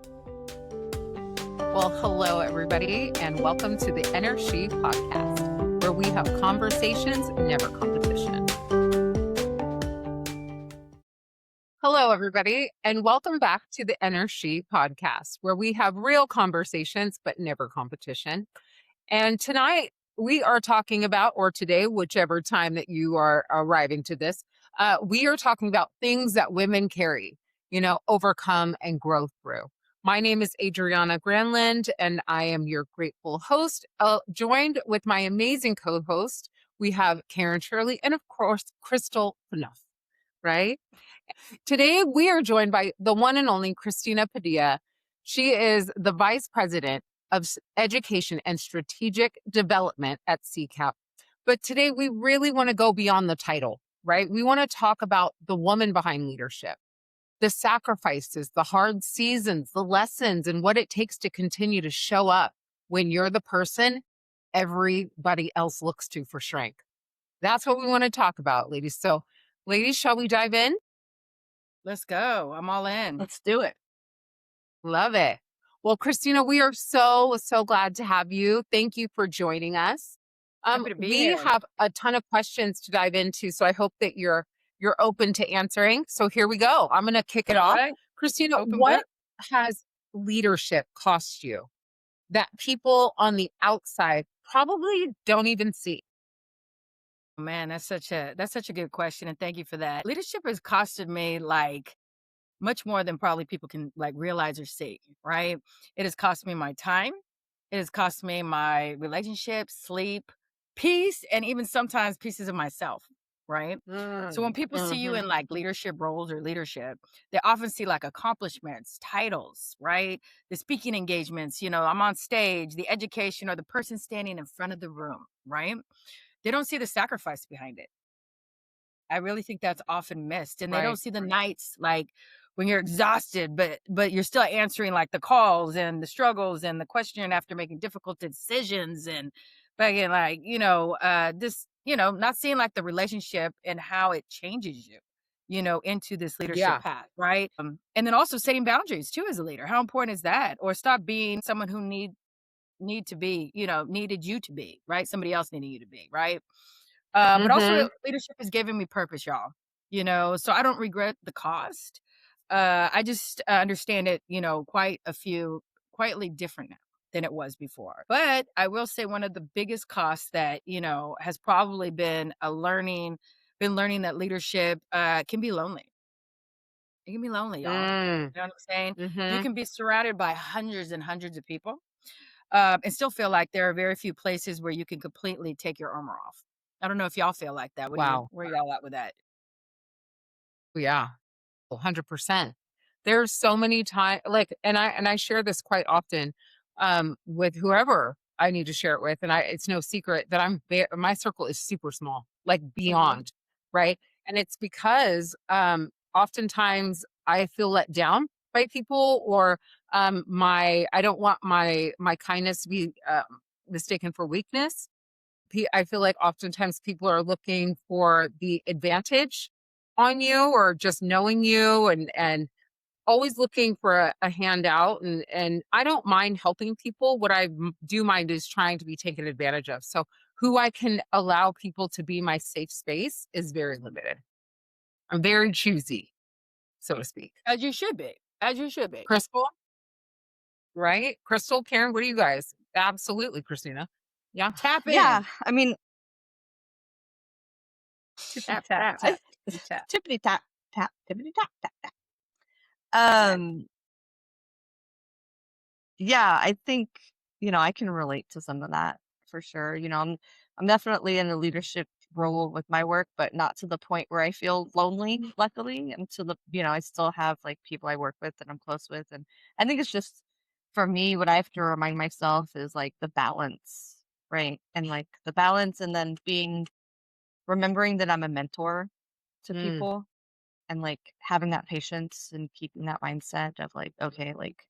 Well, hello, everybody, and welcome to the EnerShe Podcast, where we have conversations, never competition. Hello, everybody, and welcome back to the EnerShe Podcast, where we have real conversations, but never competition. And tonight we are talking about, or today, whichever time that you are arriving to this, we are talking about things that women carry, overcome and grow through. My name is Adrianna Granland, and I am your grateful host, joined with my amazing co-host. We have Karen Shirley and, of course, Krystal, right? Today, we are joined by the one and only Kristina Padilla. She is the Vice President of Education and Strategic Development at CCAP. But today, we really want to go beyond the title, right? We want to talk about the woman behind leadership, the sacrifices, the hard seasons, the lessons, and what it takes to continue to show up when you're the person everybody else looks to for strength. That's what we want to talk about, ladies. So, ladies, shall we dive in? Let's go. I'm all in. Let's do it. Love it. Well, Kristina, we are so glad to have you. Thank you for joining us. Happy to be We here. have a ton of questions to dive into, so I hope that you're open to answering. So here we go. I'm going to kick it off. Right. Kristina, Open what book. has leadership cost you that people on the outside probably don't even see? Man, that's such a good question, and thank you for that. Leadership has costed me like much more than probably people can like realize or see, right? It has cost me my time. It has cost me my relationships, sleep, peace, and even sometimes pieces of myself, right? So when people see you in like leadership roles or leadership, they often see like accomplishments, titles, right? The speaking engagements, I'm on stage, the education, or the person standing in front of the room, right? They don't see the sacrifice behind it. I really think that's often missed. And they don't Right. see the nights like when you're exhausted, but you're still answering like the calls and the struggles and the question after making difficult decisions and begging like, not seeing like the relationship and how it changes you, into this leadership Yeah. path, right? And then also setting boundaries too as a leader. How important is that? Or stop being someone who needed you to be, right? Somebody else needing you to be, right? But also leadership has given me purpose, y'all, so I don't regret the cost. I just understand it, quietly different now than it was before. But I will say one of the biggest costs that, has probably been learning that leadership can be lonely. It can be lonely, y'all. You know what I'm saying? You can be surrounded by hundreds and hundreds of people and still feel like there are very few places where you can completely take your armor off. I don't know if y'all feel like that. Wow. Where y'all at with that? Yeah. 100%. There's so many times, and I share this quite often with whoever I need to share it with, and it's no secret that my circle is super small, like beyond, right? And it's because oftentimes I feel let down by people, or I don't want my kindness to be mistaken for weakness. I feel like oftentimes people are looking for the advantage on you, or just knowing you, and always looking for a handout. And I don't mind helping people. What I do mind is trying to be taken advantage of. So who I can allow people to be my safe space is very limited. I'm very choosy, so to speak. As you should be. Krystal, right? Krystal, Karen, what do you guys? Absolutely, Kristina. Yeah. Tap in. Yeah, I mean, Tap, tap, tap. Tap. tippity tap, tap, tippity tap, tap, tap. Yeah, I think, I can relate to some of that for sure. I'm definitely in a leadership role with my work, but not to the point where I feel lonely, luckily. And I still have like people I work with that I'm close with. And I think it's just for me, what I have to remind myself is like the balance, right? And like the balance, and then remembering that I'm a mentor to people, and like having that patience and keeping that mindset of like, okay, like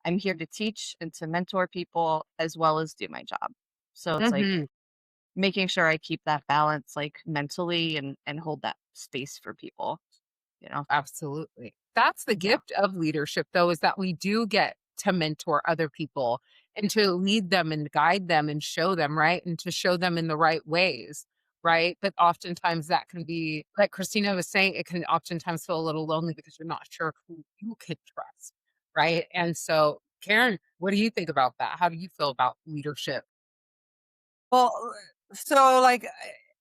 I'm here to teach and to mentor people as well as do my job. So it's like making sure I keep that balance like mentally, and hold that space for people. you know? Absolutely. That's the Yeah. gift of leadership, though, is that we do get to mentor other people and to lead them and guide them and show them, right? And to show them in the right ways, right? But oftentimes that can be, like Kristina was saying, it can oftentimes feel a little lonely because you're not sure who you can trust, right? And so, Karen, what do you think about that? How do you feel about leadership? Well, so like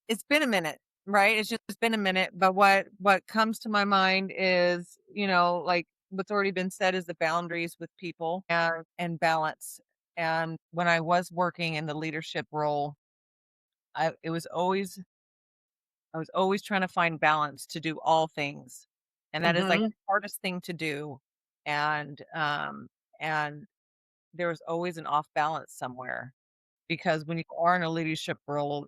it's been a minute, right? It's just been a minute. But what comes to my mind is, like what's already been said is the boundaries with people and balance. And when I was working in the leadership role, I was always trying to find balance to do all things. And that is like Hmm. the hardest thing to do. And there was always an off balance somewhere, because when you are in a leadership role,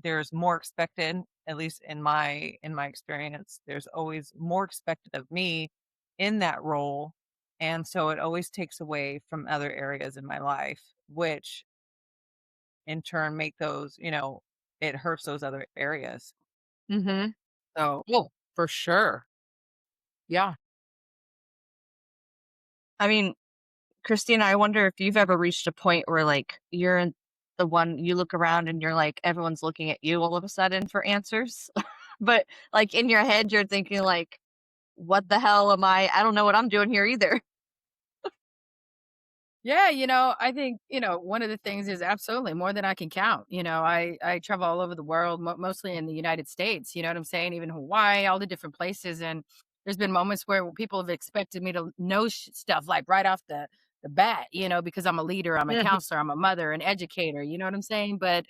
there's more expected, at least in my experience. There's always more expected of me in that role, and so it always takes away from other areas in my life, which in turn make those, it hurts those other areas. Hmm. So Oh, for sure. Yeah. I mean, Christina, I wonder if you've ever reached a point where like the one you look around and you're like everyone's looking at you all of a sudden for answers. But like in your head you're thinking like, what the hell am I don't know what I'm doing here either. Yeah, I think, one of the things is absolutely more than I can count. I travel all over the world, mostly in the United States, you know what I'm saying? Even Hawaii, all the different places. And there's been moments where people have expected me to know stuff like right off the bat, because I'm a leader, I'm a Hmm. counselor, I'm a mother, an educator, you know what I'm saying? But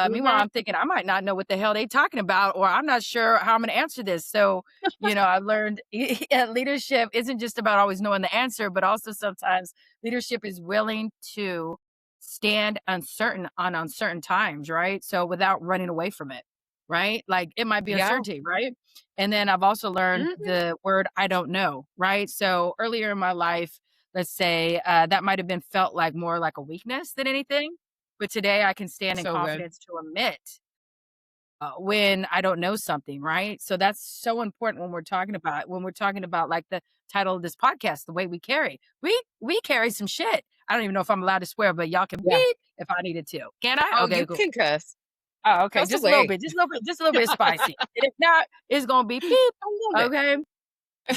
meanwhile, Hmm. I'm thinking I might not know what the hell they talking about, or I'm not sure how I'm going to answer this. So, I've learned leadership isn't just about always knowing the answer, but also sometimes leadership is willing to stand uncertain on uncertain times, right? So without running away from it, right? Like it might be Yeah. uncertainty, right? And then I've also learned Hmm. the word I don't know, right? So earlier in my life, let's say that might have been felt like more like a weakness than anything. But today I can stand in So good. confidence to admit when I don't know something, right? So that's so important when we're talking about like the title of this podcast, the way we carry. We carry some shit. I don't even know if I'm allowed to swear, but y'all can Yeah. beep if I needed to. Can I? Oh, Okay, you cool. can cuss. Oh, okay, Cuss just a little away. bit, just a little bit spicy. And if not, it's gonna be beep. I love it. Okay.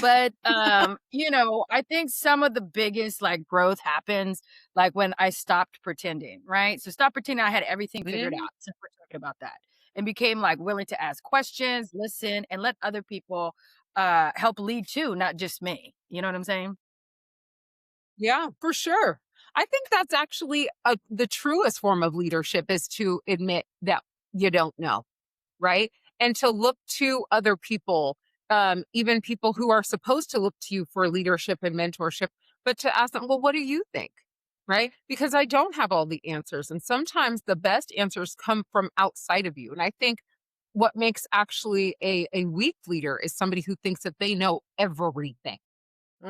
But I think some of the biggest like growth happens like when I stopped pretending, right? So stop pretending I had everything figured Mhm. out, since we're talking about that. And became like willing to ask questions, listen, and let other people help lead too, not just me. You know what I'm saying? Yeah, for sure. I think that's actually the truest form of leadership is to admit that you don't know, right? And to look to other people, even people who are supposed to look to you for leadership and mentorship, but to ask them, well, what do you think? Right? Because I don't have all the answers. And sometimes the best answers come from outside of you. And I think what makes actually a weak leader is somebody who thinks that they know everything,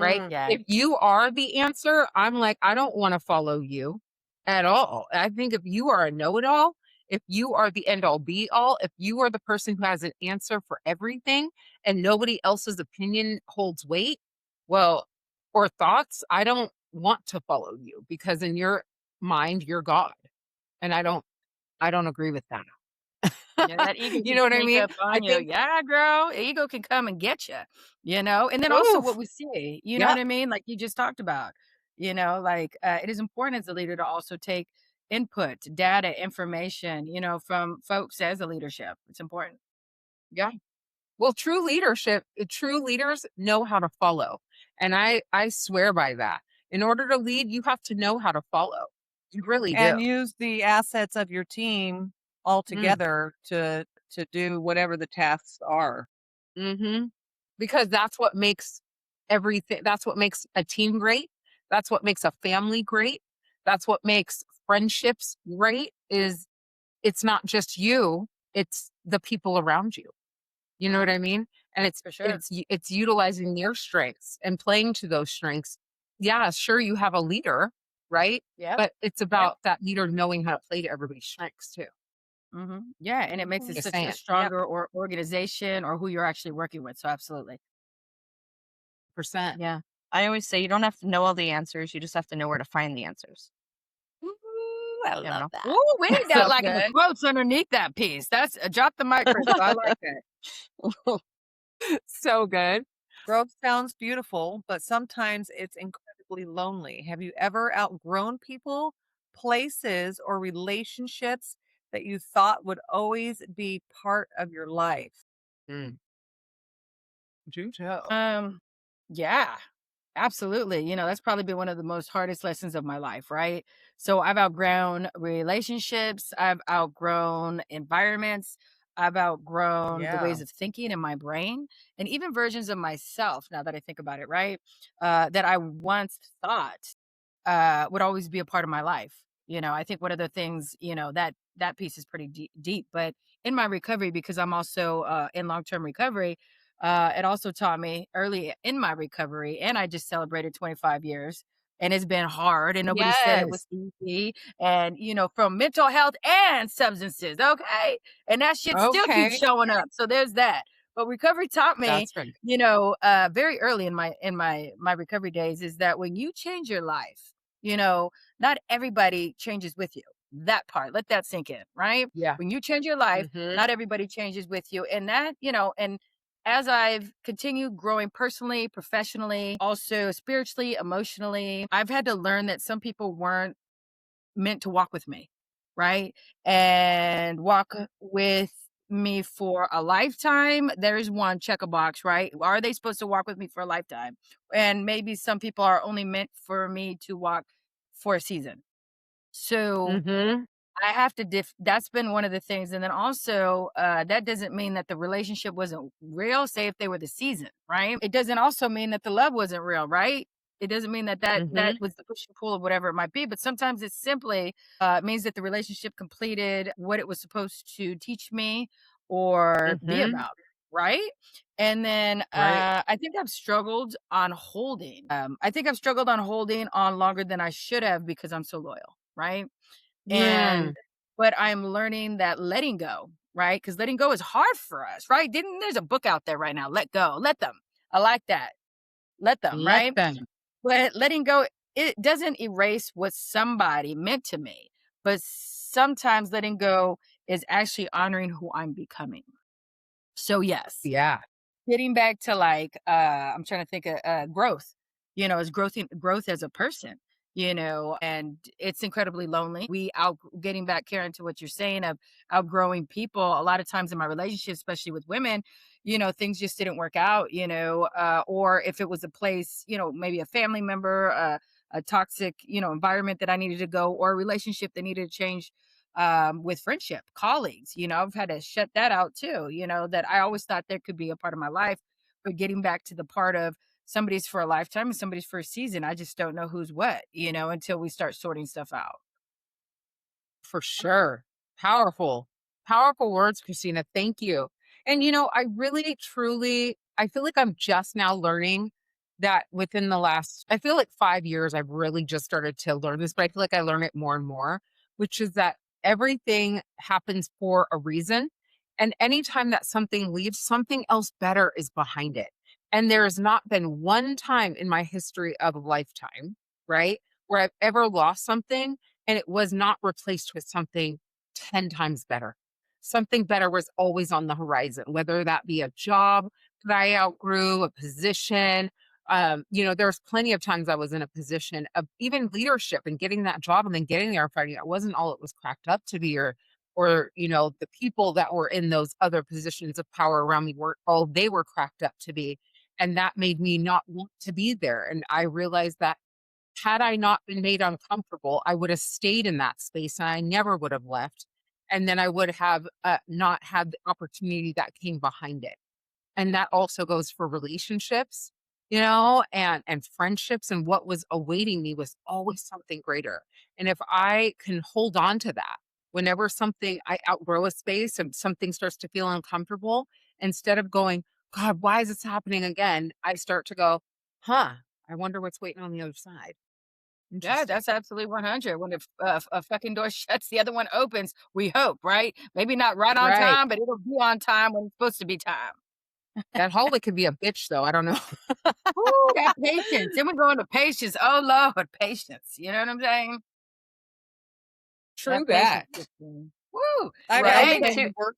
right? Mm. Yeah. If you are the answer, I'm like, I don't want to follow you at all. I think if you are a know it all, if you are the end all be all, if you are the person who has an answer for everything and nobody else's opinion holds weight, well, or thoughts, I don't want to follow you because in your mind, you're God. And I don't agree with that. Yeah, that ego You can know what I sneak mean? up I on you. think, Yeah, girl. Ego can come and get you. And then also what oof, we see, you know yeah, what I mean? Like you just talked about, like it is important as a leader to also take input, data, information, from folks as a leadership. It's important. yeah. Well, true leaders know how to follow. And I swear by that. In order to lead, you have to know how to follow. You really do. And use the assets of your team all Mm, together to do whatever the tasks are. hmm. Because that's what makes a team great. That's what makes a family great. That's what makes friendships great is it's not just you, it's the people around you. You know what I mean? And For sure. it's utilizing their strengths and playing to those strengths. Yeah, sure you have a leader, right? Yep. But it's Yep. about that leader knowing how to play to everybody's strengths too. Yeah. And it makes it Mhm. Just such a saying. Yep. stronger organization or who you're actually working with. So absolutely. 100%. Yeah. I always say you don't have to know all the answers. You just have to know where to find the answers. Ooh, I You love know? that. Ooh, we need that So like in the good. quotes underneath that piece. That's drop the mic, Krystal. I like that. So good. Growth sounds beautiful, but sometimes it's incredibly lonely. Have you ever outgrown people, places, or relationships that you thought would always be part of your life? Mm. Do tell. Yeah, absolutely. That's probably been one of the most hardest lessons of my life, right? So I've outgrown relationships, I've outgrown environments, I've outgrown the Yeah. ways of thinking in my brain, and even versions of myself, now that I think about it, right? That I once thought would always be a part of my life. I think one of the things, that piece is pretty deep, but in my recovery, because I'm also in long-term recovery, it also taught me early in my recovery, and I just celebrated 25 years, and it's been hard, and nobody said it was Yes. easy, and from mental health and substances, okay, and that shit still keeps Okay. showing up. So there's that. But recovery taught me, That's right. very early in my recovery days, is that when you change your life, not everybody changes with you. That part, let that sink in, right? Yeah. When you change your life, Mm-hmm. not everybody changes with you. And that, and as I've continued growing personally, professionally, also spiritually, emotionally, I've had to learn that some people weren't meant to walk with me, right? And walk with me for a lifetime. There's one, check a box, right? Are they supposed to walk with me for a lifetime? And maybe some people are only meant for me to walk for a season. So Mm-hmm. I have to that's been one of the things. And then also, that doesn't mean that the relationship wasn't real. Say if they were the season, right? It doesn't also mean that the love wasn't real, right? It doesn't mean that Mm-hmm. was the push and pull of whatever it might be. But sometimes it simply means that the relationship completed what it was supposed to teach me or be Mm-hmm. about, right? And then Right. I think I've struggled on holding. I think I've struggled on holding on longer than I should have because I'm so loyal, right? Mm. But I'm learning that letting go, right? Because letting go is hard for us, right? Didn't There's a book out there right now, Let Go, Let Them. I like that. Let them, Let right? them. But letting go, it doesn't erase what somebody meant to me. But sometimes letting go is actually honoring who I'm becoming. So yes, Yeah. getting back to like I'm trying to think of growth, is growth as a person, and it's incredibly lonely. We out Getting back, Karen, to what you're saying of outgrowing people. A lot of times in my relationship, especially with women, things just didn't work out, or if it was a place, maybe a family member, a toxic, environment that I needed to go, or a relationship that needed to change, with friendship, colleagues, I've had to shut that out too, that I always thought there could be a part of my life. But getting back to the part of somebody's for a lifetime and somebody's for a season, I just don't know who's what, until we start sorting stuff out. For sure. Powerful. Powerful words, Christina. Thank you. And I really truly I feel like I'm just now learning that within the last I feel like 5 years I've really just started to learn this, but I feel like I learn it more and more, which is that everything happens for a reason. And anytime that something leaves, something else better is behind it. And there has not been one time in my history of a lifetime, right, where I've ever lost something and it was not replaced with something 10 times better. Something better was always on the horizon, whether that be a job that I outgrew, a position. There's plenty of times I was in a position of even leadership and getting that job and then getting there and finding out it wasn't all it was cracked up to be, or the people that were in those other positions of power around me weren't all they were cracked up to be. And that made me not want to be there. And I realized that had I not been made uncomfortable, I would have stayed in that space and I never would have left. And then I would have not had the opportunity that came behind it. And that also goes for relationships, and friendships. And what was awaiting me was always something greater. And if I can hold on to that, whenever something I outgrow a space and something starts to feel uncomfortable, instead of going, God, why is this happening again? I start to go, huh, I wonder what's waiting on the other side. Yeah, Interesting. that's absolutely 100. When a fucking door shuts, the other one opens. We hope, right? Maybe not right on Right. time, but it'll be on time when it's supposed to be time. That hallway could be a bitch, though. I don't know. Ooh, that patience. Then we go into patience. Oh Lord, patience. You know what I'm saying? True Patience. that. Woo! I've Yeah, I Right? think outgrown too. work.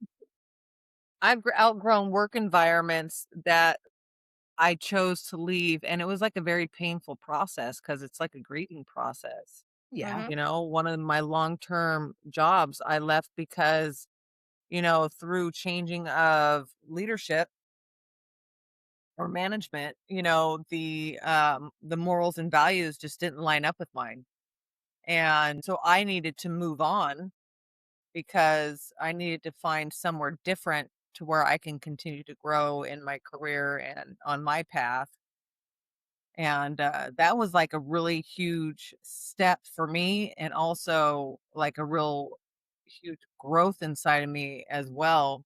I've outgrown work environments that I chose to leave, and it was like a very painful process because it's like a grieving process. Yeah. Mhm. You know, one of my long-term jobs I left because, through changing of leadership or management, the morals and values just didn't line up with mine. And so I needed to move on because I needed to find somewhere different to where I can continue to grow in my career and on my path. And that was like a really huge step for me, and also like a real huge growth inside of me as well,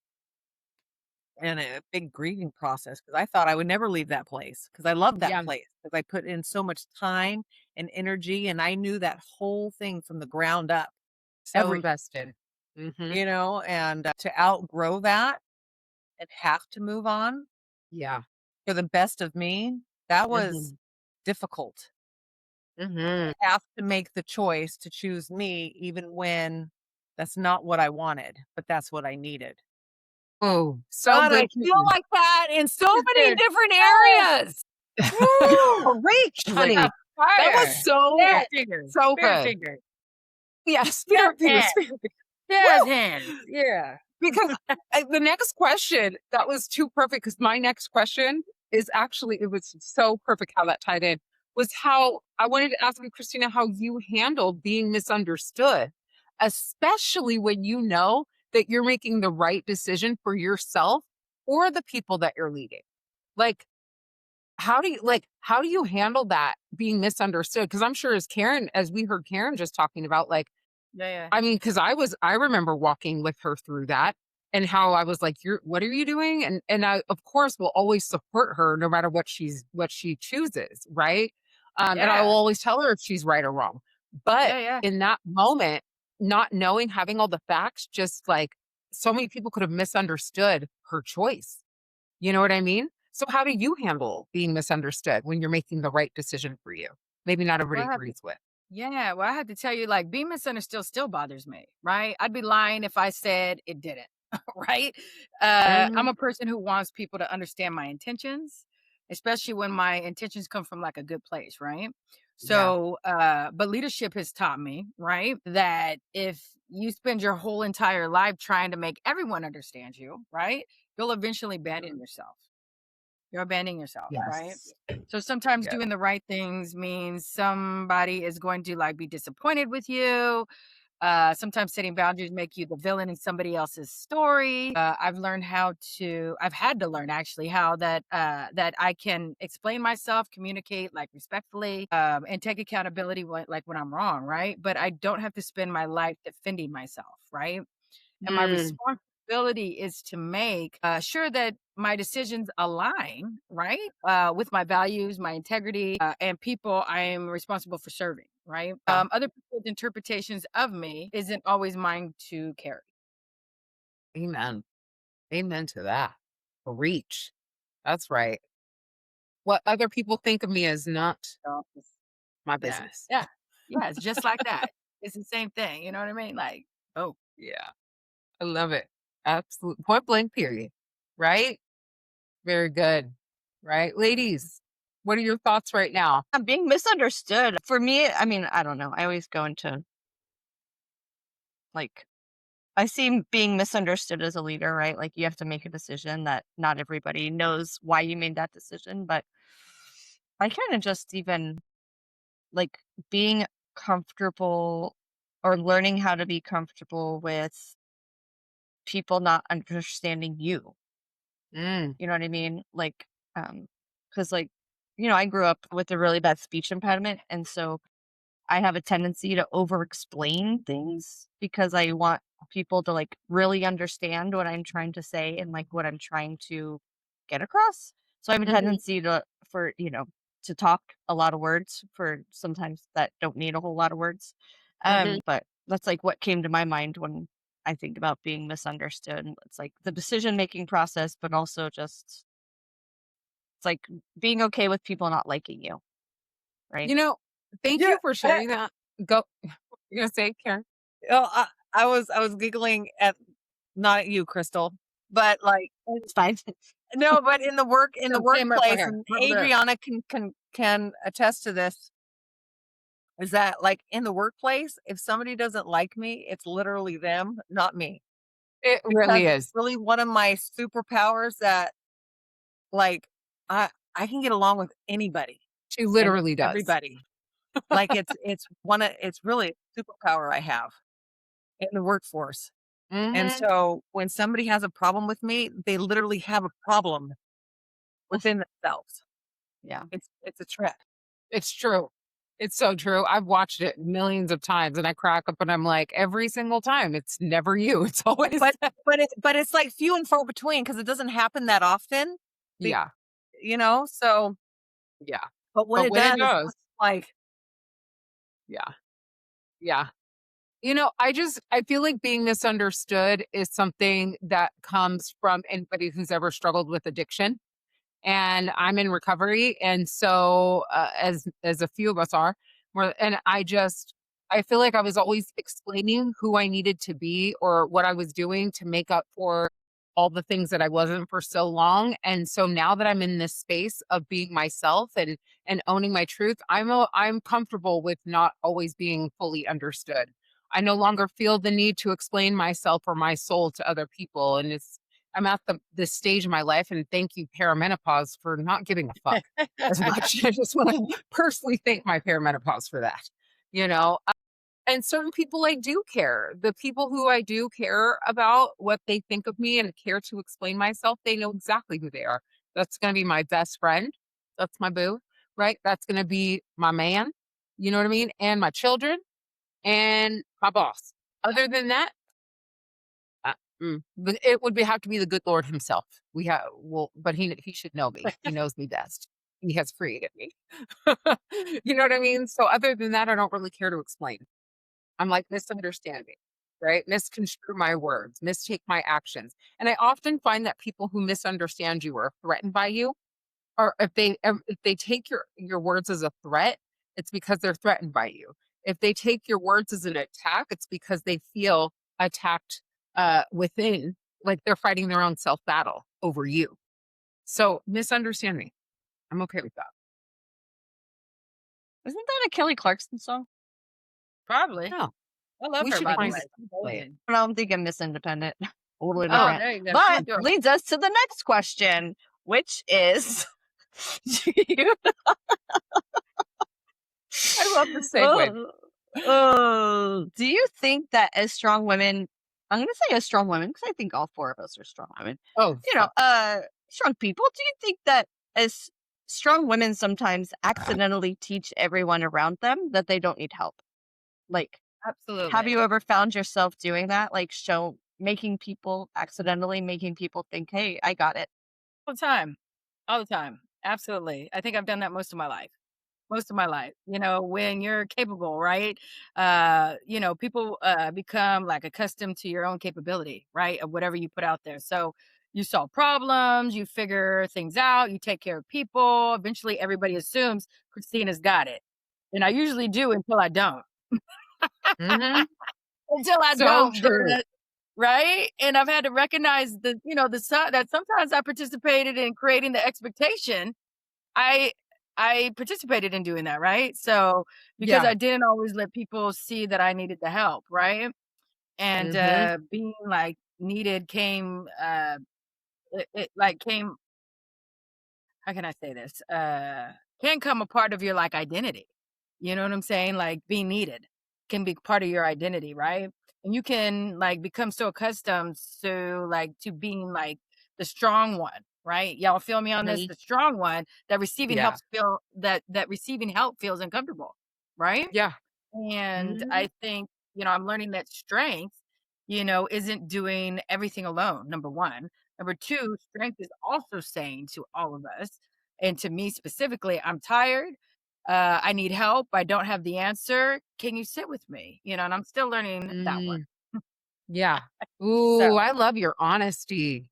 and a big grieving process because I thought I would never leave that place because I loved that Yeah. place because I put in so much time and energy, and I knew that whole thing from the ground up, So everything, invested. Mm-hmm. and to outgrow that and have to move on Yeah. for the best of me, that was Mm-hmm. difficult. Mm-hmm. Have to make the choice to choose me even when that's not what I wanted, but that's what I needed. Oh, so God, I good. feel like that in so many Good. different Yes. areas. Woo! Woo! Reach, Like honey. a That was fire. so Spirit fingers. so Spirit good. fingers. Yeah, Jazz spirit fingers, hands. spirit fingers. Jazz Woo! hands. Yeah. Because the next question, that was too perfect. Because my next question is actually, it was so perfect how that tied in, was how I wanted to ask you, Kristina, how you handle being misunderstood, especially when you know that you're making the right decision for yourself or the people that you're leading. Like, how do you handle that being misunderstood? Because I'm sure as we heard Karen just talking about, like, Yeah, yeah. I mean, because I remember walking with her through that and how I was like, what are you doing? And I, of course, will always support her no matter what she chooses, right? And I will Yeah. always tell her if she's right or wrong. But Yeah, yeah. in that moment, not knowing, having all the facts, just like so many people could have misunderstood her choice. You know what I mean? So how do you handle being misunderstood when you're making the right decision for you? Maybe not Well, everybody I have to, agrees with. yeah, well, I had to tell you, like, being misunderstood still bothers me, right? I'd be lying if I said it didn't, right? I'm Mhm. a person who wants people to understand my intentions, especially when my intentions come from like a good place, right? Yeah. So, but leadership has taught me, right, that if you spend your whole entire life trying to make everyone understand you, right, you'll eventually abandon yourself. You're abandoning yourself, right? Yes. So sometimes Yeah. doing the right things means somebody is going to like be disappointed with you. Sometimes setting boundaries make you the villain in somebody else's story. I've had to learn actually how that I can explain myself, communicate like respectfully, and take accountability when I'm wrong, right? But I don't have to spend my life defending myself, right? And my Mm. responsibility is to make sure that my decisions align, right, with my values, my integrity, and people I am responsible for serving, right? Yeah. Other people's interpretations of me isn't always mine to carry. Amen. Amen to that. Reach. That's right. What other people think of me is not So, my yeah, business. yeah, yeah. It's just like that. It's the same thing. You know what I mean? Like, oh, Yeah. I love it. Absolute point blank period. Right? Very good. Right? Ladies, what are your thoughts right now? Being misunderstood for me, I mean, I don't know. I always go into like I see being misunderstood as a leader, right? Like you have to make a decision that not everybody knows why you made that decision, but I kind of just even like being comfortable or learning how to be comfortable with people not understanding you. Mm. You know what I mean? Like, because like, I grew up with a really bad speech impediment, and so I have a tendency to over explain things because I want people to like really understand what I'm trying to say and like what I'm trying to get across. So I have a Hmm. tendency to talk a lot of words for sometimes that don't need a whole lot of words. Hmm. But that's like what came to my mind when I think about being misunderstood. It's like the decision making process, but also just It's like being okay with people not liking you, right? Thank Yeah, you for sharing that. Go. You're gonna say, Karen? oh, I was giggling at not at you, Krystal, but like It's fine. no, but in the Came up for workplace, her. and Bubbled up. Adrianna can attest to this. Is that like in the workplace, if somebody doesn't like me, it's literally them, not me. It Because really it's is. really one of my superpowers that like I can get along with anybody She and literally does. everybody. Like it's really a superpower I have in the workforce. And Mhm. so when somebody has a problem with me, they literally have a problem within themselves. Yeah. It's a trip. It's true. It's so true. I've watched it millions of times and I crack up and I'm like, every single time, it's never you. It's always But it's like few and far between because it doesn't happen that often. Be- yeah, so yeah. but when But it when it does, it's does, like yeah, yeah. I feel like being misunderstood is something that comes from anybody who's ever struggled with addiction. And I'm in recovery, and so as a few of us are, more, and I feel like I was always explaining who I needed to be or what I was doing to make up for all the things that I wasn't for so long. And so now that I'm in this space of being myself and owning my truth, I'm comfortable with not always being fully understood. I no longer feel the need to explain myself or my soul to other people, and I'm at this stage in my life, and thank you, perimenopause, for not giving a fuck as much. I just want to personally thank my perimenopause for that. You know, and certain people I do care. The people who I do care about what they think of me and care to explain myself, they know exactly who they are. That's going to be my best friend. That's my boo, right? That's going to be my man. You know what I mean? And my children and my boss. Other than that, but it would have to be the good Lord himself. But he should know me. He knows me best. He has created me. You know what I mean? So other than that, I don't really care to explain. I'm like, misunderstand me, right? Misconstrue my words, mistake my actions. And I often find that people who misunderstand you or are threatened by you, or if they take your words as a threat, it's because they're threatened by you. If they take your words as an attack, it's because they feel attacked within, like they're fighting their own self battle over you. So misunderstand me. I'm okay with that. Isn't that a Kelly Clarkson song? Probably. No, I love we her, should by the find way. it and play it. I don't think I'm Miss Independent. Totally Oh, different. there you go. But Sure. leads us to the next question, which is do you I love the segue. do you think that as strong women, I'm gonna say as strong women, because I think all four of us are strong women. Oh, Strong people, do you think that as strong women sometimes accidentally teach everyone around them that they don't need help? Like, Absolutely. have you ever found yourself doing that? Like accidentally making people think, hey, I got it. All the time. All the time. Absolutely. I think I've done that most of my life. When you're capable, right? People become like accustomed to your own capability, right? Of whatever you put out there. So you solve problems, you figure things out, you take care of people. Eventually everybody assumes Kristina's got it. And I usually do until I don't. mhm. Until I So don't. true. Right? And I've had to recognize that sometimes I participated in creating the expectation. I participated in doing that, right? So because Yeah. I didn't always let people see that I needed the help, right? And Mhm. being like needed came it like came how can I say this? Can come a part of your like identity. You know what I'm saying? Like being needed can be part of your identity, right? And you can like become so accustomed to being like the strong one, right? Y'all feel me on this? Mhm. The strong one that receiving Yeah. receiving help feels uncomfortable, right? Yeah. And Mhm. I think, I'm learning that strength, isn't doing everything alone, number one. Number two, strength is also saying to all of us, and to me specifically, I'm tired. I need help. I don't have the answer. Can you sit with me? And I'm still learning that one. Mm. Yeah. So Ooh, I love your honesty.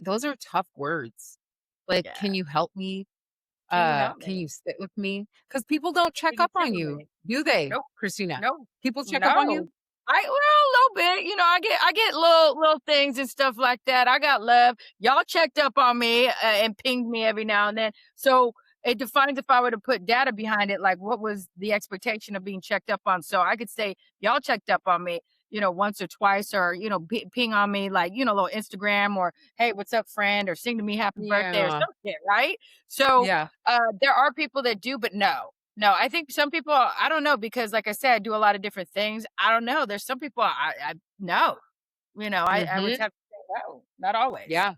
Those are tough words. Like, Yeah. can you help me? Can you help Can me? you sit with me? Because people don't check Can you up sit on with you, me? do they, Nope. Kristina? Nope. People check up on you? No. Well, a little bit. I get little things and stuff like that. I got love. Y'all checked up on me and pinged me every now and then. So it defines if I were to put data behind it, like what was the expectation of being checked up on. So I could say y'all checked up on me, once or twice, or ping on me, like a little Instagram, or hey, what's up, friend, or sing to me happy birthday or Yeah. some shit, right? So Yeah. there are people that do, but no. No, I think some people, I don't know, because like I said, I do a lot of different things. I don't know. There's some people I no, I would Mhm. have to say no. Not always. Yeah.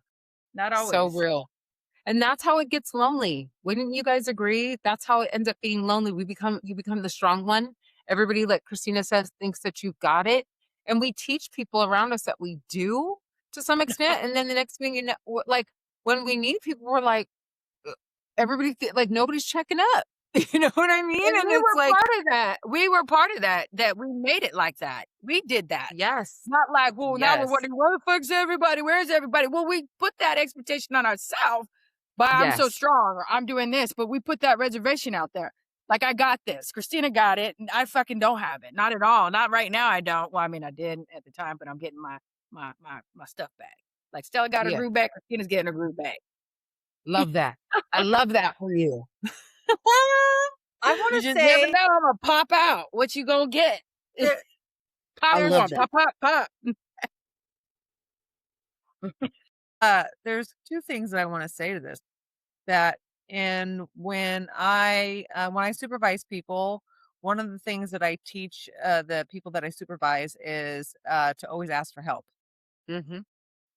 Not So always. real. And that's how it gets lonely. Wouldn't you guys agree? That's how it ends up being lonely. You become the strong one. Everybody, like Kristina says, thinks that you've got it. And we teach people around us that we do to some extent. And then the next thing you know, like when we need people, we're like, like nobody's checking up. You know what I mean? And And we it's were like, part of that. We were part of that, that we made it like that. We did that. yes, Not like, well, now we're yes, wondering, where the fuck's everybody? Where's everybody? Well, we put that expectation on ourselves, but I'm so yes, strong, or I'm doing this, but we put that reservation out there. Like, I got this. Kristina got it, and I fucking don't have it. Not at all. Not right now, I don't. Well, I mean, I did at the time, but I'm getting my stuff back. Like, Stella got her yeah. groove back, Kristina's getting her groove back. Love that. I love that for you. I want You to just never say know. I'm gonna pop out. What you gonna get? there- Pop I one. loved it. Pop, pop, pop. there's two things that I want to say to this. That and when I supervise people, one of the things that I teach the people that I supervise is to always ask for help. Mm-hmm.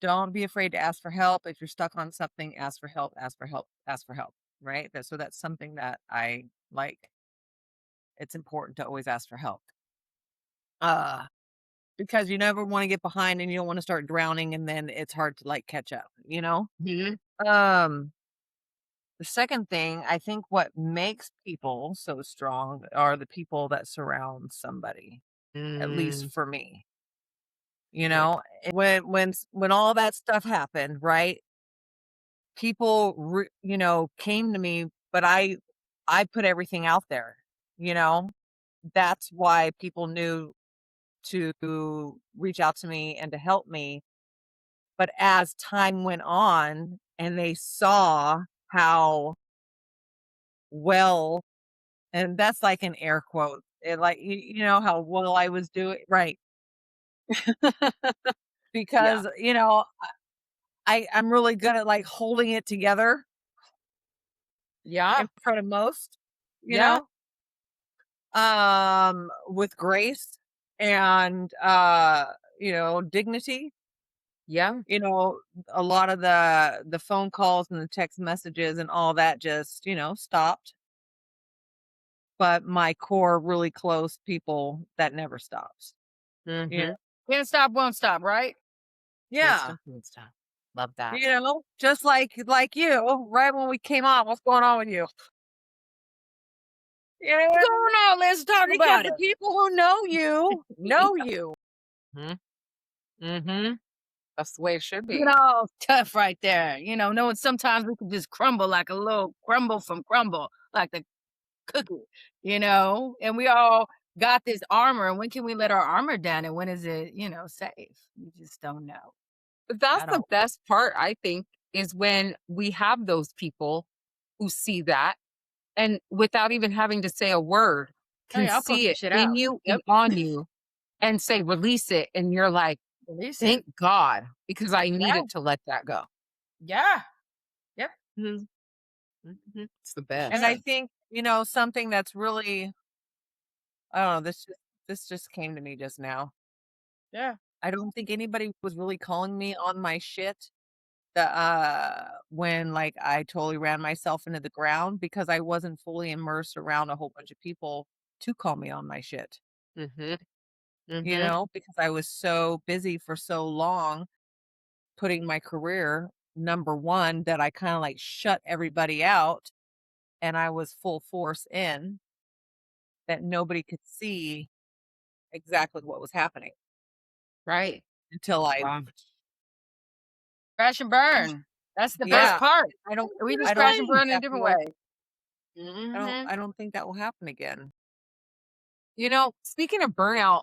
Don't be afraid to ask for help. If you're stuck on something, ask for help, ask for help, ask for help. Right? So that's something that I like. It's important to always ask for help. Because you never want to get behind and you don't want to start drowning, and then it's hard to like catch up, Mm-hmm. The second thing, I think what makes people so strong are the people that surround somebody, at least Mm, for me. good. When all that stuff happened, right? People, came to me, but I put everything out there, you know? That's why people knew to reach out to me and to help me. But as time went on and they saw how well, and that's like an air quote, like, how well I was doing, right? Yeah. Because, I'm really good at like holding it together Yeah. in front of most, you Yeah. know, with grace and, dignity. Yeah. A lot of the phone calls and the text messages and all that just, stopped. But my core really close people, that never stops. Mm-hmm. Can't stop, won't stop, right? Can't Yeah. stop, won't stop. Love that. Just like you, right when we came on, what's going on with you? Yeah, What's going on? Let's talk because about the it. people who know you know you. Mm-hmm. Mm-hmm. That's the way it should be. Tough right there. Knowing sometimes we can just crumble like a little crumble from crumble, like the cookie, and we all got this armor. And when can we let our armor down? And when is it, safe? You just don't know. But that's I the don't. best part, I think, is when we have those people who see that and without even having to say a word, Oh, can yeah, I'll post see the it shit in out. you and Yep. on you and say, release it. And you're like, Release it. thank God, because I Yeah. needed to let that go. Yeah. Yep. Mhm. Mhm. It's the best. And I think, something that's really, I don't know, this just came to me just now. Yeah. I don't think anybody was really calling me on my shit when like I totally ran myself into the ground, because I wasn't fully immersed around a whole bunch of people to call me on my shit, Mm-hmm. Mm-hmm. because I was so busy for so long putting my career number one that I kind of like shut everybody out, and I was full force in that nobody could see exactly what was happening Right. until I Wow. Crash and burn. That's the best Yeah. part. I We don't just crash and think burn in a that different will way. Mhm. I don't think that will happen again. Speaking of burnout,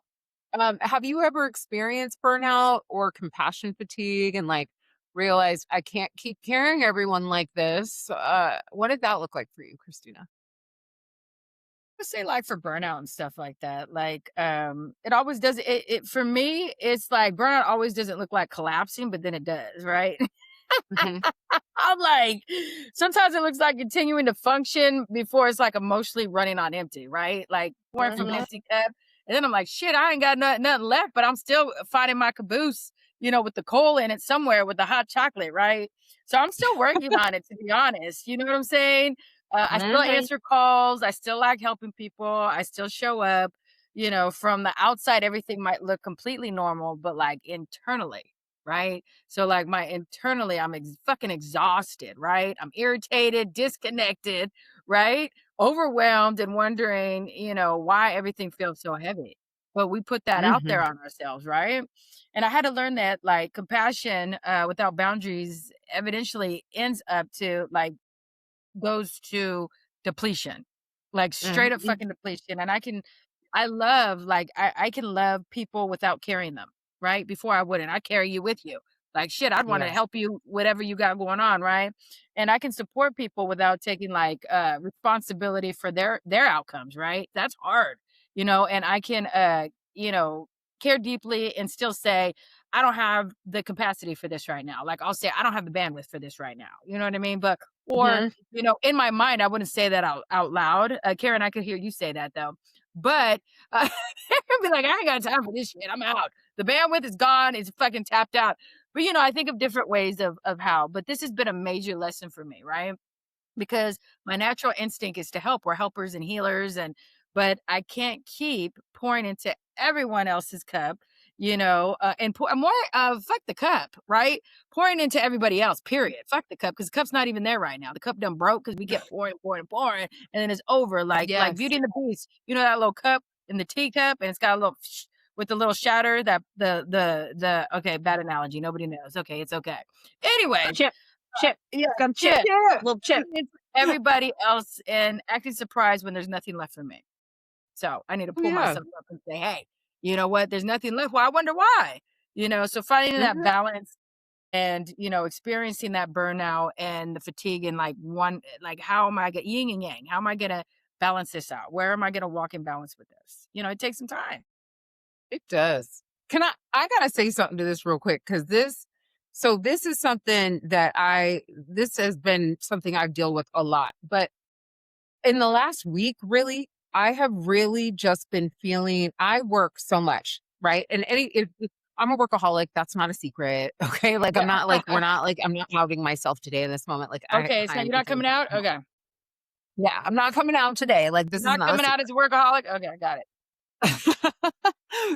have you ever experienced burnout or compassion fatigue and like realized I can't keep carrying everyone like this? What did that look like for you, Kristina? Would say like for burnout and stuff like that. Like it always does it for me, it's like burnout always doesn't look like collapsing, but then it does, right? Mhm. I'm like, sometimes it looks like continuing to function before it's like emotionally running on empty, right? Like pouring from an Mhm. empty cup. And then I'm like, shit, I ain't got nothing left, but I'm still finding my caboose, with the coal in it somewhere with the hot chocolate, right? So I'm still working on it, to be honest. You know what I'm saying? I still Mhm. answer calls. I still like helping people. I still show up. From the outside, everything might look completely normal, but like internally, right? So like internally, I'm fucking exhausted, right? I'm irritated, disconnected, right? Overwhelmed and wondering, why everything feels so heavy. But we put that out there Mhm. on ourselves, right? And I had to learn that like compassion without boundaries evidentially ends up to like goes to depletion, like straight up Mhm. fucking depletion. And I love, like, I can love people without carrying them, right? Before I wouldn't. I carry you with you. Like, shit, I'd want to Yes. help you, whatever you got going on, right? And I can support people without taking like responsibility for their outcomes, right? That's hard, and I can care deeply and still say, I don't have the capacity for this right now. Like I'll say, I don't have the bandwidth for this right now. You know what I mean? But or Mhm. in my mind, I wouldn't say that out loud. Karen, I could hear you say that though. But I'd be like, I ain't got time for this shit. I'm out. The bandwidth is gone. It's fucking tapped out. But I think of different ways of how. But this has been a major lesson for me, right? Because my natural instinct is to help. We're helpers and healers, but I can't keep pouring into everyone else's cup, and more fuck the cup, right? Pouring into everybody else, period. Fuck the cup, because the cup's not even there right now. The cup done broke because we kept pouring, and then it's over. Like Yes. Beauty and the Beast, that little cup in the teacup, and it's got a little with the little shatter that the okay, bad analogy. Nobody knows. Okay, it's okay. Anyway, Chip, chip, yeah, gum chip, shit. Yeah. little chip. It's everybody else and acting surprised when there's nothing left for me. So I need to pull Yeah. myself up and say, hey, you know what? There's nothing left. Well, I wonder why. So finding that Mhm. balance and experiencing that burnout and the fatigue and like how am I gonna yin and yang? How am I gonna balance this out? Where am I gonna walk in balance with this? It takes some time. It does. I gotta say something to this real quick because this is something this has been something I've dealt with a lot. But in the last week, really, I have really just been feeling I work so much, right? And I'm a workaholic. That's not a secret. Okay. Like Yeah. I'm not outing myself today in this moment. Like Okay, so I'm you're not coming out? Okay. yeah, I'm not coming out today. Like You're this is not not a coming out secret. as a workaholic? Okay, I got it.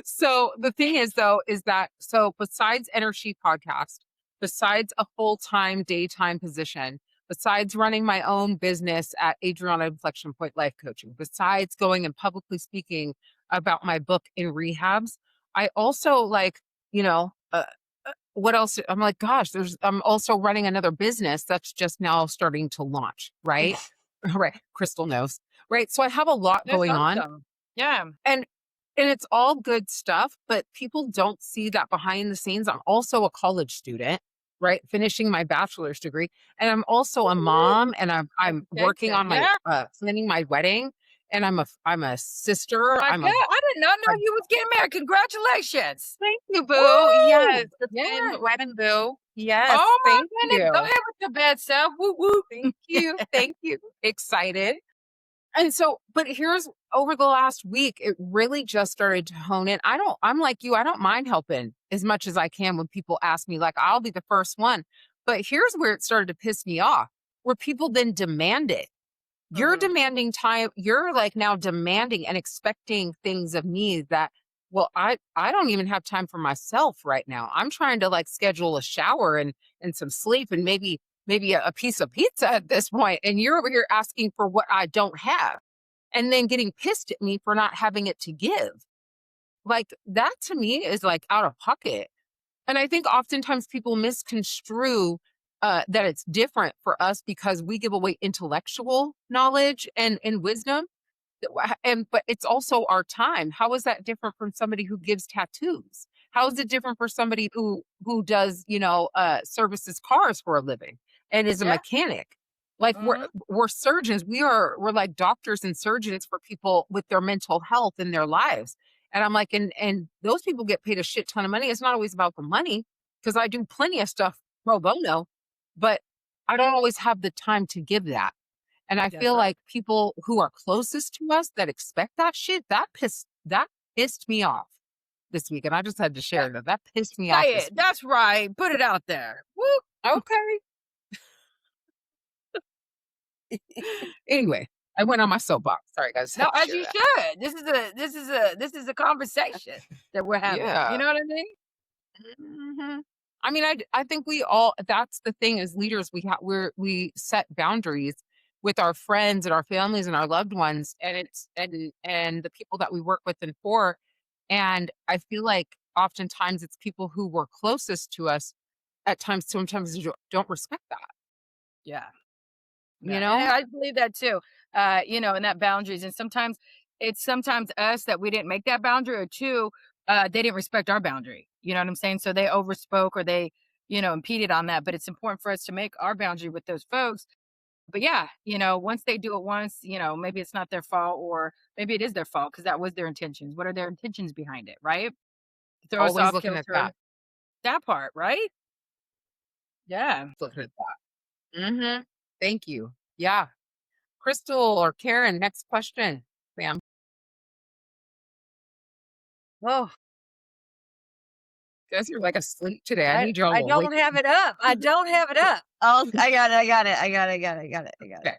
So the thing is though, is that so besides EnerShe Podcast, besides a full-time daytime position, besides running my own business at Adrianna Inflection Point Life Coaching, besides going and publicly speaking about my book in rehabs, I also what else? I'm like, gosh, I'm also running another business that's just now starting to launch, right? Right. Krystal knows. Right. So I have a lot That's going on. awesome. Yeah. And it's all good stuff, but people don't see that behind the scenes. I'm also a college student, right? Finishing my bachelor's degree. And I'm also a mom and I'm working Education. on my Yeah. planning my wedding. And I'm a sister. My I'm God, I did not know a you was getting married. Congratulations. thank you, boo. Yes. Woo! The Yeah. wedding boo. Yes. Oh my Thank goodness. Go you. ahead with your bad self. Woo woo. Thank you. Thank you. Excited. And so, but here's over the last week, it really just started to hone in. I'm like you, I don't mind helping as much as I can when people ask me, like, I'll be the first one. But here's where it started to piss me off, where people then demand it. You're Mhm. demanding time. You're like now demanding and expecting things of me that, well, I don't even have time for myself right now. I'm trying to like schedule a shower and some sleep and maybe a piece of pizza at this point. And you're over here asking for what I don't have and then getting pissed at me for not having it to give. Like that to me is like out of pocket. And I think oftentimes people misconstrue that it's different for us because we give away intellectual knowledge and wisdom. But it's also our time. How is that different from somebody who gives tattoos? How is it different for somebody who does, services cars for a living and is a Yeah. mechanic? Like we're surgeons. We're like doctors and surgeons for people with their mental health in their lives. And I'm like, and those people get paid a shit ton of money. It's not always about the money because I do plenty of stuff pro bono, but I don't always have the time to give that. And I That's feel right. like people who are closest to us that expect that shit, that pissed me off this week. And I just had to share that. That pissed me off Say this it. week. That's right. Put it out there. Woo. Okay. Anyway, I went on my soapbox. Sorry, guys. No, Had to as share you that. should. This is a conversation that we're having. Yeah. You know what I mean? hmm I mean, I think we all, that's the thing as leaders, we set boundaries with our friends and our families and our loved ones and the people that we work with and for. And I feel like oftentimes it's people who were closest to us at times, sometimes don't respect that, Yeah. you Yeah. know? And I believe that too. And that boundaries. And sometimes it's us that we didn't make that boundary, or two, they didn't respect our boundary. You know what I'm saying? So they overspoke, or they, impeded on that. But it's important for us to make our boundary with those folks. But yeah, once they do it once, maybe it's not their fault, or maybe it is their fault because that was their intentions. What are their intentions behind it, right? Throw us Always off looking at kilter. that. That part, right? Yeah. Looking at that. Thank you. Yeah. Krystal or Karen, next question, ma'am. Oh, You guys are like asleep today. I need y'all I to don't wake have it up. I don't have it up. Oh, I got it. Okay.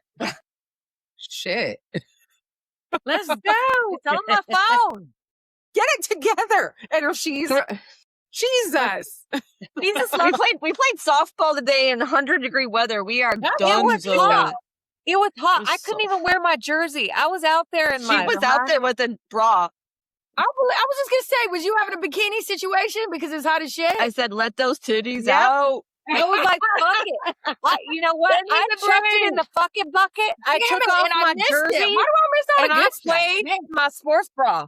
Shit. Let's go. It's on my phone. Get it together. Ener-She's Jesus. Jesus we loves played softball today in 100-degree weather. We are It done. was hot. It was hot. was I couldn't so even wear my jersey. I was out there in She my was out there with a bra. I was just gonna say, was you having a bikini situation because it's hot as shit? I said, let those titties Yep. out. I was like, fuck it. You know what? Send me I the chucked it in brains. the fucking bucket. I Damn took it, off and I my missed jersey it. Why do I miss out and I against that? played Man, my sports bra.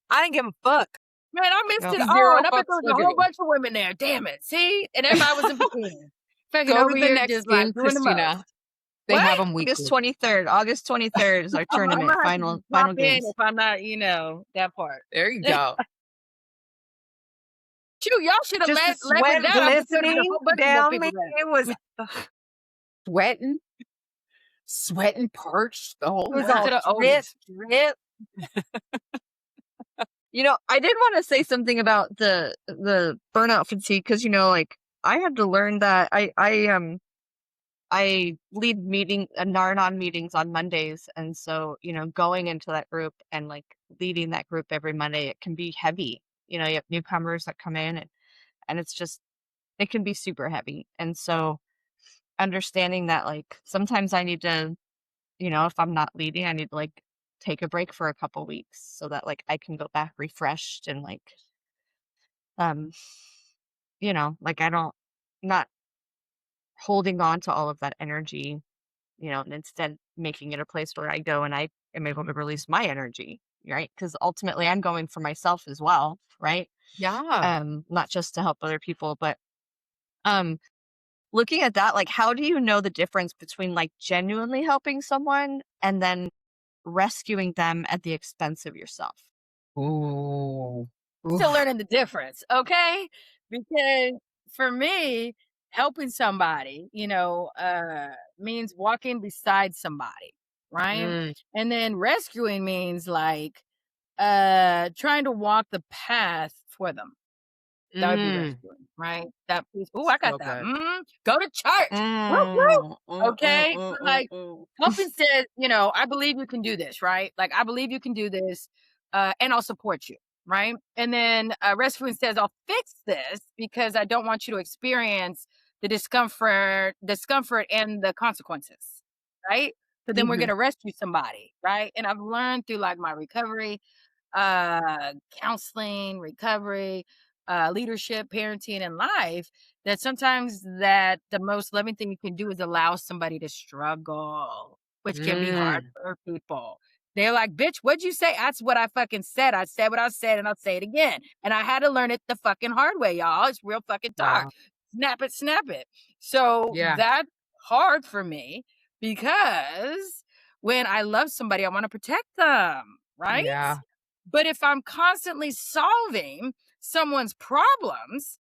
I didn't give a fuck. I missed No. it Zero all. And I bet fucks there was a whole given. bunch of women there. Damn it. See? And everybody was in bikini. Fucking Go over to the here next just game, like doing the Kristina. most. They What? have them weekly. August 23rd is our I'm tournament. gonna have to Final pop in games. if I'm not, that part. There you go. Shoot, y'all should have Just led the with sweat that. I'm just a glistening whole bunch of more down people me. there. It was Sweating, parched, the whole all To the drip, oldies. drip. I did want to say something about the burnout fatigue because like I had to learn that I lead Narnon meetings on Mondays, and so going into that group and like leading that group every Monday, it can be heavy. You have newcomers that come in, and it's just it can be super heavy. And so understanding that like sometimes I need to, if I'm not leading, I need to like take a break for a couple weeks so that like I can go back refreshed and like like I don't not holding on to all of that energy, and instead making it a place where I go and I am able to release my energy, right? Because ultimately I'm going for myself as well, right? Yeah. Not just to help other people, but looking at that, like how do you know the difference between like genuinely helping someone and then rescuing them at the expense of yourself? Ooh. Still learning the difference, okay? Because for me, helping somebody, means walking beside somebody, right? Mm. And then rescuing means like trying to walk the path for them. That would be rescuing, right? That piece. Oh, I got So that. good. Go to church. Woo, woo. Okay. So, like helping says, I believe you can do this, right? Like I believe you can do this, and I'll support you, right? And then rescuing says, I'll fix this because I don't want you to experience the discomfort and the consequences, right? So then we're gonna rescue somebody, right? And I've learned through like my recovery, counseling, recovery, leadership, parenting, and life, that sometimes that the most loving thing you can do is allow somebody to struggle, which can be hard for people. They're like, bitch, what'd you say? That's what I fucking said. I said what I said, and I'll say it again. And I had to learn it the fucking hard way, y'all. It's real fucking talk. Wow. Snap it, snap it. So Yeah. that's hard for me because when I love somebody, I want to protect them, right? Yeah. But if I'm constantly solving someone's problems,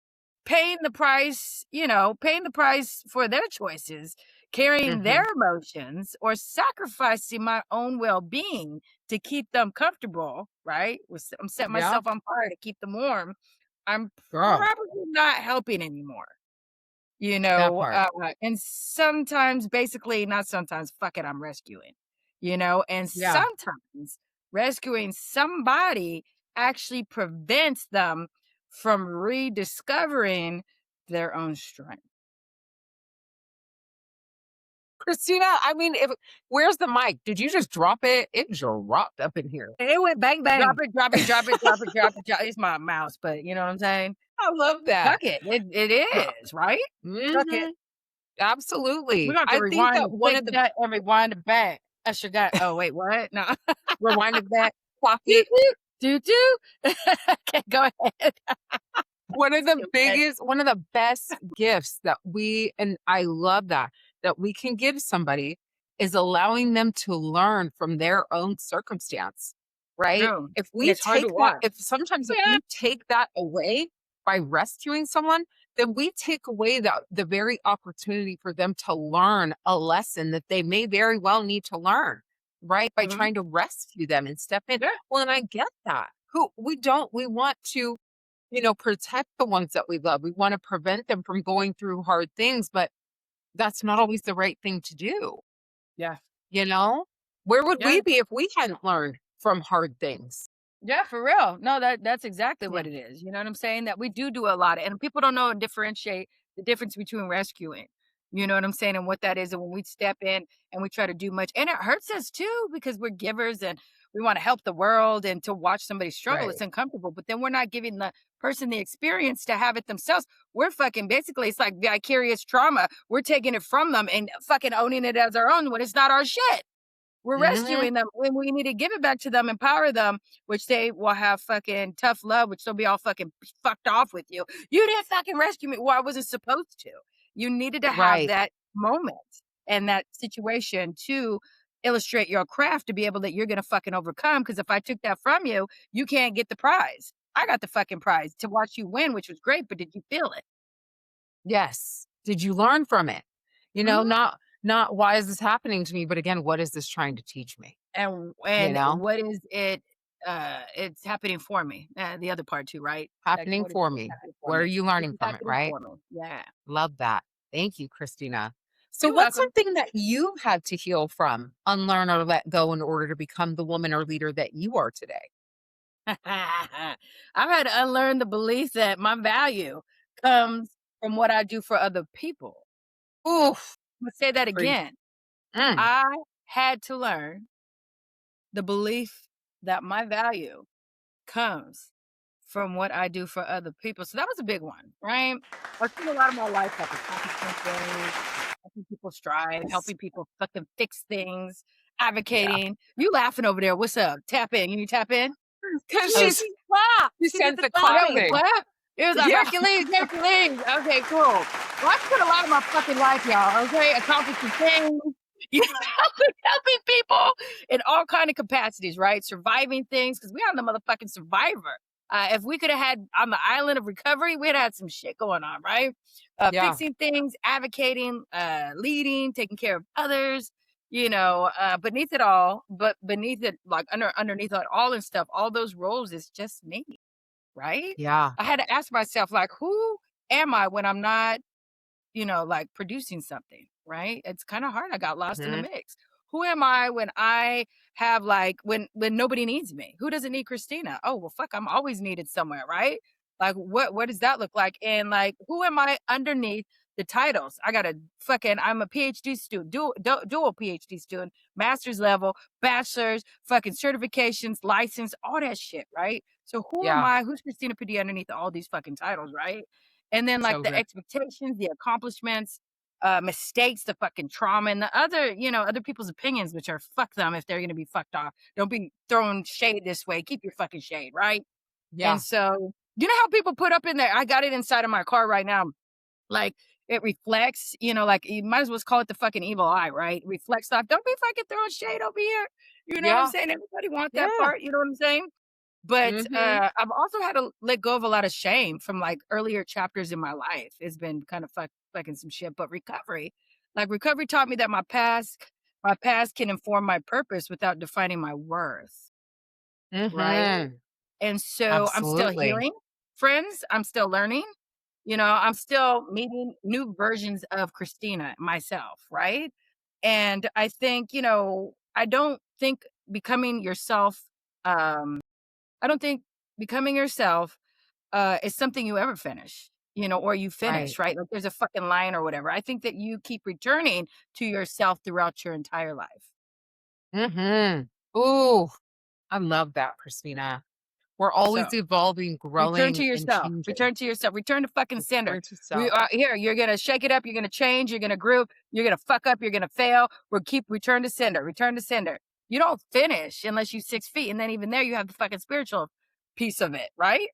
paying the price, paying the price for their choices, carrying their emotions, or sacrificing my own well-being to keep them comfortable, right? I'm setting myself on fire to keep them warm. I'm probably not helping anymore. That part. And sometimes, basically, not sometimes, fuck it, I'm rescuing, and sometimes rescuing somebody actually prevents them from rediscovering their own strength. Kristina, I mean, where's the mic? Did you just drop it? It dropped up in here. It went bang, bang. Drop it, drop it, drop it, drop it, drop it. It's my mouse, but you know what I'm saying? I love that. Fuck it. It is, right? Fuck it. Absolutely. We're going to I rewind think that one of the that and rewind it back. I forgot. Oh, wait, what? No. rewind it back, clock it. Do. Okay, go ahead. One of the best gifts that and I love that we can give somebody is allowing them to learn from their own circumstance, right? True. If we It's hard take to that, watch. if we take that away by rescuing someone, then we take away the very opportunity for them to learn a lesson that they may very well need to learn, right? By trying to rescue them and step in. Yeah. Well, and I get that. We want to, protect the ones that we love. We want to prevent them from going through hard things, but that's not always the right thing to do. Yeah. Where would we be if we hadn't learned from hard things? Yeah, for real. No, that's exactly what it is. You know what I'm saying? That we do a lot, and people don't know and differentiate the difference between rescuing. You know what I'm saying? And what that is. And when we step in and we try to do much, and it hurts us too, because we're givers and we want to help the world, and to watch somebody struggle, it's uncomfortable. But then we're not giving the person the experience to have it themselves. We're fucking, basically, it's like vicarious trauma. We're taking it from them and fucking owning it as our own when it's not our shit. We're rescuing them when we need to give it back to them, empower them, which they will have fucking tough love, which they'll be all fucking fucked off with you. You didn't fucking rescue me. Well, I wasn't supposed to. You needed to have that moment and that situation to illustrate your craft, to be able that you're going to fucking overcome. Because if I took that from you, you can't get the prize. I got the fucking prize to watch you win, which was great. But did you feel it? Yes. Did you learn from it? Not why is this happening to me, but again, what is this trying to teach me? And what is it? It's happening for me. The other part too, right? Happening for me. What are you learning from it, right? Yeah. Love that. Thank you, Kristina. So You're what's welcome. something that you had to heal from, unlearn, or let go in order to become the woman or leader that you are today? I've had to unlearn the belief that my value comes from what I do for other people. Oof. Let's say that again. I had to learn the belief that my value comes from what I do for other people. So that was a big one, right? I spent a lot of my life helping people strive, helping people fucking fix things, advocating. You laughing over there? What's up? Tap in. You need to tap in? Because She sends the Clapping. clapping. Clap. It was like Hercules. Okay, cool. Well, I spent a lot of my fucking life, y'all. Okay, accomplishing things, helping people in all kind of capacities, right? Surviving things, because we are the motherfucking survivor. If we could have had on the island of recovery, we'd had some shit going on, right? Fixing things, advocating, leading, taking care of others. Beneath it all, beneath it, like underneath it all and stuff, all those roles is just me, right? Yeah. I had to ask myself, like, who am I when I'm not, like producing something, right? It's kind of hard. I got lost in the mix. Who am I when I have when nobody needs me? Who doesn't need Kristina? Oh, well, fuck, I'm always needed somewhere, right? Like, what does that look like? And who am I underneath the titles? I'm a PhD student, dual PhD student, master's level, bachelor's, fucking certifications, license, all that shit, right? So who am Yeah. I? Who's Kristina Padilla underneath all these fucking titles, right? And then like So the good. expectations, the accomplishments, mistakes, the fucking trauma, and the other, other people's opinions, which are fuck them if they're gonna be fucked off. Don't be throwing shade this way. Keep your fucking shade, right? Yeah. And so, you know how people put up in there? I got it inside of my car right now. Like it reflects, like you might as well call it the fucking evil eye, right? Reflects stuff. Don't be fucking throwing shade over here. You know what I'm Yeah. saying? Everybody want that Yeah. part. You know what I'm saying? But Mhm. I've also had to let go of a lot of shame from like earlier chapters in my life. It's been kind of fucking some shit. But recovery taught me that my past can inform my purpose without defining my worth. Right. Mhm. And so I'm still Absolutely. healing, friends. I'm still learning. I'm still meeting new versions of Kristina myself, right? And I think, I don't think becoming yourself, I don't think becoming yourself is something you ever finish, or you finish, Right. right? Like there's a fucking line or whatever. I think that you keep returning to yourself throughout your entire life. Mhm. Ooh, I love that, Kristina. We're So always evolving, return to growing, and yourself. changing. Return to yourself. Return to fucking sender. Return to self. Here, you're gonna shake it up. You're gonna change. You're gonna groove. You're gonna fuck up. You're gonna fail. We'll keep return to sender. Return to sender. You don't finish unless you 6 feet, and then even there, you have the fucking spiritual piece of it, right?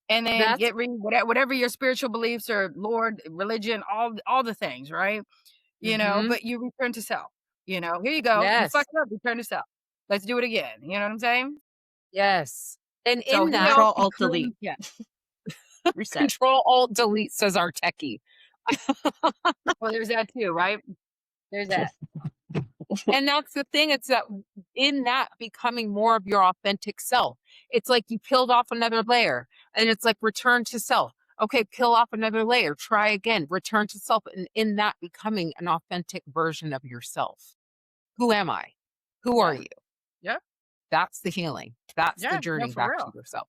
And then That's get whatever your spiritual beliefs or Lord, religion, all the things, right? mhm. But you return to self. Here you go. You Yes. fucked up. Return to self. Let's do it again. You know what I'm saying? Yes. And So in that, heal, Control Alt improve. Delete. Yeah. Reset. Control Alt Delete says our techie. Well, there's that too, right? There's that. And that's the thing. It's that in that becoming more of your authentic self. It's like you peeled off another layer and it's like return to self. Okay, peel off another layer, try again, return to self. And in that becoming an authentic version of yourself. Who am I? Who are Yeah. you? Yeah. That's the healing. That's the Yeah. No, journey for back to real. yourself.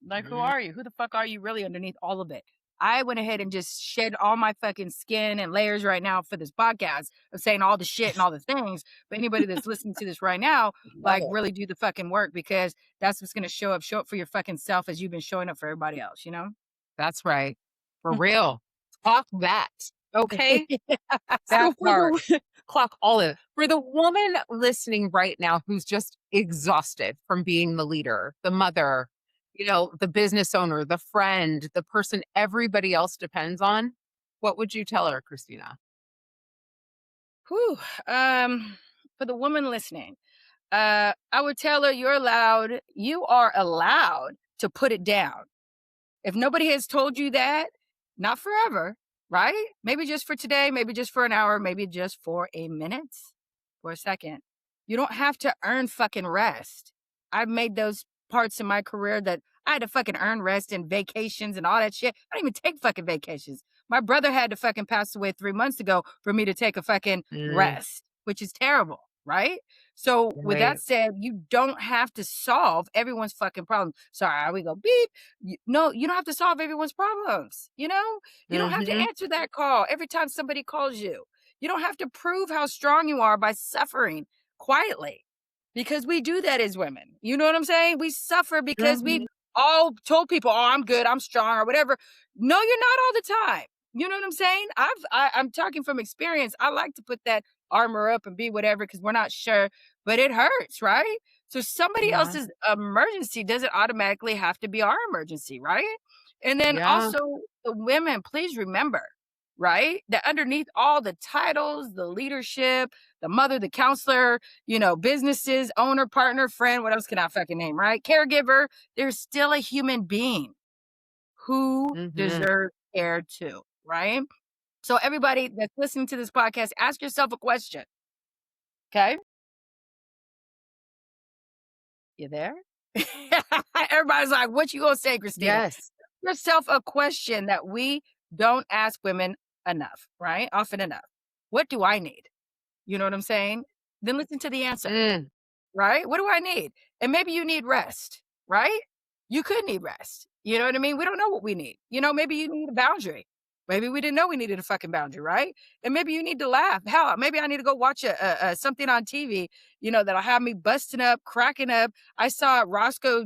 Like, who Mhm. are you? Who the fuck are you really underneath all of it? I went ahead and just shed all my fucking skin and layers right now for this podcast of saying all the shit and all the things. But anybody that's listening to this right now, Love like it. really do the fucking work because that's what's going to show up. Show up for your fucking self as you've been showing up for everybody else, That's right. For real. Talk that. Okay. So That part. clock all in. For the woman listening right now who's just exhausted from being the leader, the mother, the business owner, the friend, the person everybody else depends on, what would you tell her, Kristina? Whew. For the woman listening, I would tell her you are allowed to put it down. If nobody has told you that, not forever, right? Maybe just for today, maybe just for an hour, maybe just for a minute, for a second. You don't have to earn fucking rest. I've made those parts in my career that I had to fucking earn rest and vacations and all that shit. I don't even take fucking vacations. My brother had to fucking pass away 3 months ago for me to take a fucking Mm, rest, which is terrible, right? So with that right. said, you don't have to solve everyone's fucking problem. Sorry, we go beep. No, you don't have to solve everyone's problems. You don't have to Mm-hmm. answer that call every time somebody calls you. You don't have to prove how strong you are by suffering quietly because we do that as women. You know what I'm saying? We suffer because we Mm-hmm. all told people, "Oh, I'm good, I'm strong," or whatever. No, you're not all the time. You know what I'm saying? I'm talking from experience. I like to put that armor up and be whatever because we're not sure, but it hurts, right? So somebody Yeah. else's emergency doesn't automatically have to be our emergency, right? And then Yeah. also the women, please remember, right? That underneath all the titles, the leadership, the mother, the counselor, businesses, owner, partner, friend, what else can I fucking name, right? Caregiver, there's still a human being who Mm-hmm. deserves care too, right? So everybody that's listening to this podcast, ask yourself a question. Okay? You there? Everybody's like, what you gonna say, Kristina? Yes. Yourself a question that we don't ask women enough, right? Often enough. What do I need? You know what I'm saying? Then listen to the answer, Mm, right? What do I need? And maybe you need rest, right? You could need rest. You know what I mean? We don't know what we need. Maybe you need a boundary. Maybe we didn't know we needed a fucking boundary, right? And maybe you need to laugh. Hell, maybe I need to go watch something on TV, that'll have me busting up, cracking up. I saw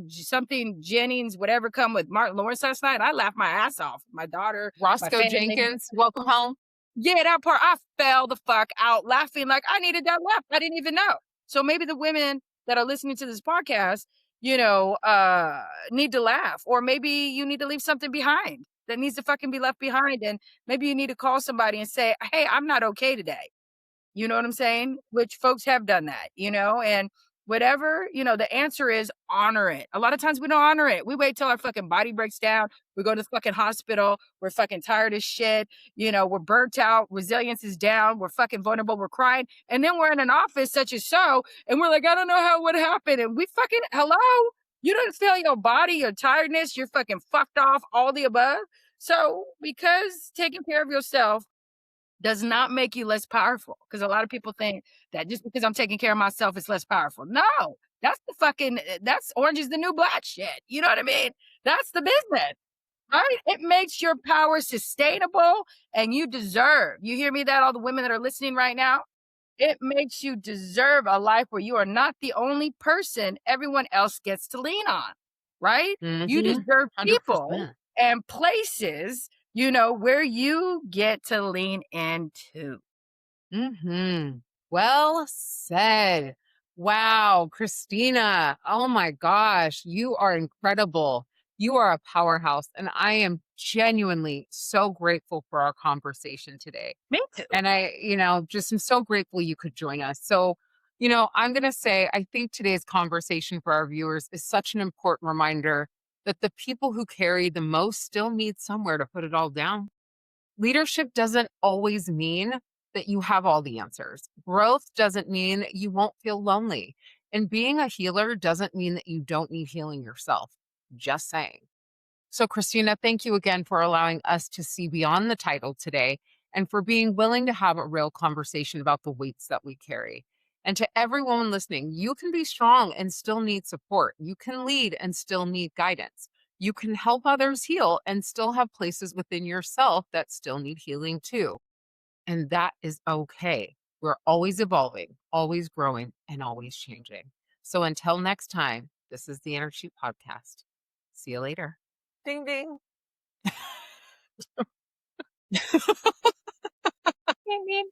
something Jennings, whatever, come with Martin Lawrence last night. I laughed my ass off. My daughter, my Roscoe family. Jenkins, welcome home. Yeah, that part, I fell the fuck out laughing like I needed that laugh. I didn't even know. So maybe the women that are listening to this podcast, need to laugh. Or maybe you need to leave something behind that needs to fucking be left behind. And maybe you need to call somebody and say, hey, I'm not okay today. You know what I'm saying? Which folks have done that, and whatever, the answer is honor it. A lot of times we don't honor it. We wait till our fucking body breaks down. We go to the fucking hospital. We're fucking tired as shit. We're burnt out. Resilience is down. We're fucking vulnerable. We're crying. And then we're in an office such as so. And we're like, I don't know how it would happen. And we fucking, hello? You don't feel your body, your tiredness. You're fucking fucked off, all the above. So because taking care of yourself does not make you less powerful, because a lot of people think that just because I'm taking care of myself, it's less powerful. No, that's orange is the new black shit. You know what I mean? That's the business, right? It makes your power sustainable, and you hear me, that all the women that are listening right now, it makes you deserve a life where you are not the only person everyone else gets to lean on, right? You deserve people 100%. and places where you get to lean into. Well said. Wow, Kristina. Oh my gosh, you are incredible. You are a powerhouse. And I am genuinely so grateful for our conversation today. Me too. And I, just am so grateful you could join us. So, I'm going to say, I think today's conversation for our viewers is such an important reminder that the people who carry the most still need somewhere to put it all down. Leadership doesn't always mean that you have all the answers. Growth doesn't mean you won't feel lonely. And being a healer doesn't mean that you don't need healing yourself. Just saying. So, Kristina, thank you again for allowing us to see beyond the title today and for being willing to have a real conversation about the weights that we carry. And to every woman listening, you can be strong and still need support. You can lead and still need guidance. You can help others heal and still have places within yourself that still need healing too. And that is okay. We're always evolving, always growing, and always changing. So until next time, this is the EnerShe Podcast. See you later. Ding, ding. Ding, ding.